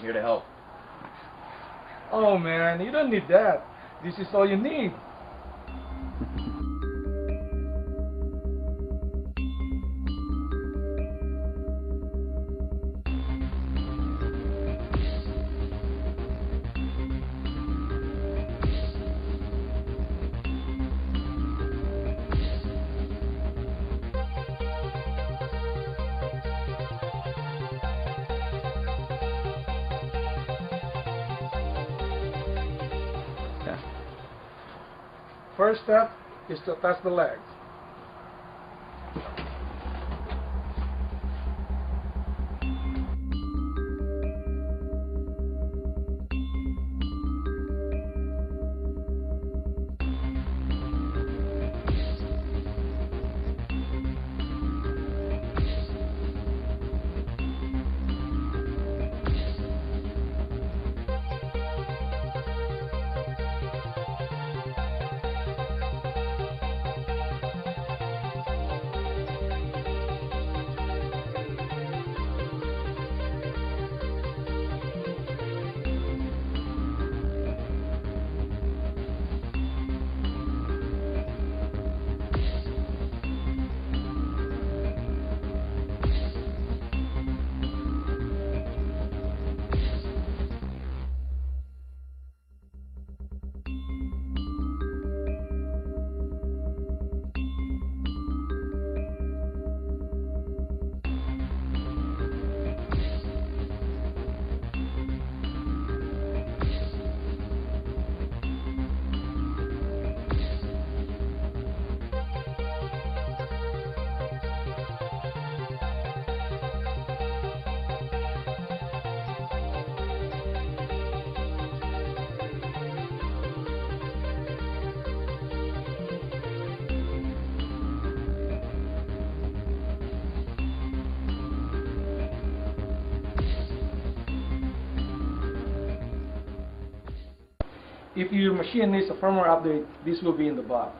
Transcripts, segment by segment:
here to help. Oh man, you don't need that. This is all you need. First step is to attach the legs. If your machine needs a firmware update, this will be in the box.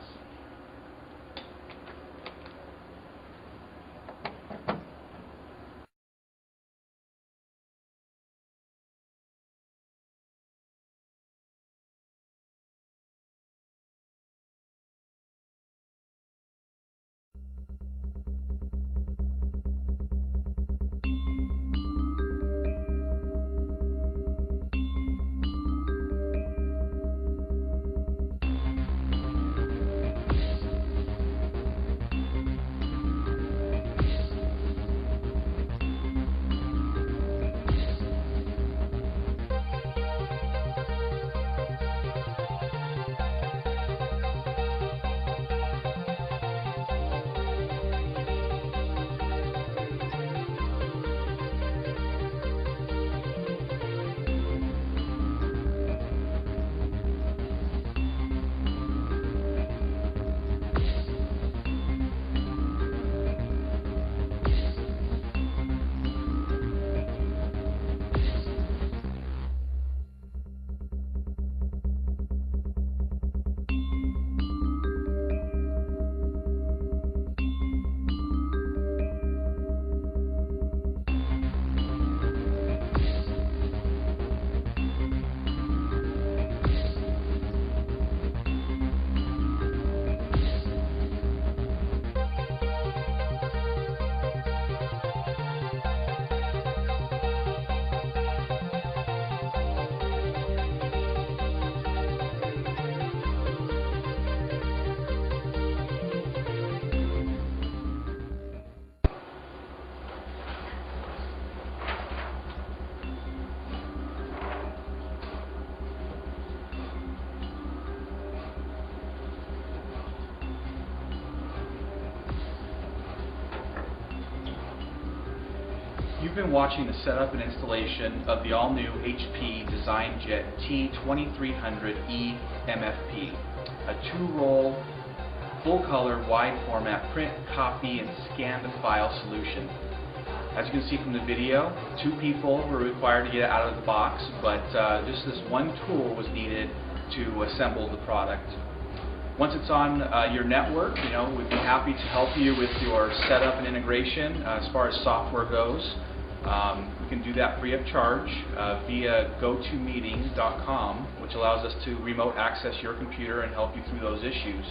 You've been watching the setup and installation of the all-new HP DesignJet T2300E MFP, a two-roll, full-color, wide-format print, copy, and scan-to-file solution. As you can see from the video, 2 people were required to get it out of the box, but just this one tool was needed to assemble the product. Once it's on your network, we'd be happy to help you with your setup and integration as far as software goes. We can do that free of charge via gotomeeting.com, which allows us to remote access your computer and help you through those issues.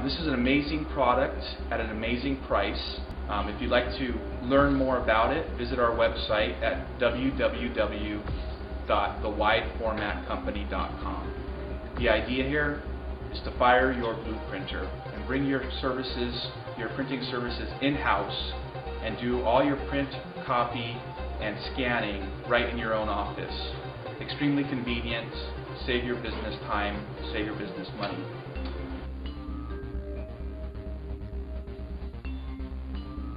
This is an amazing product at an amazing price. If you'd like to learn more about it, visit our website at www.thewideformatcompany.com. The idea here is to fire your blue printer and bring your services, your printing services in-house and do all your print, copy, and scanning right in your own office. Extremely convenient, save your business time, save your business money.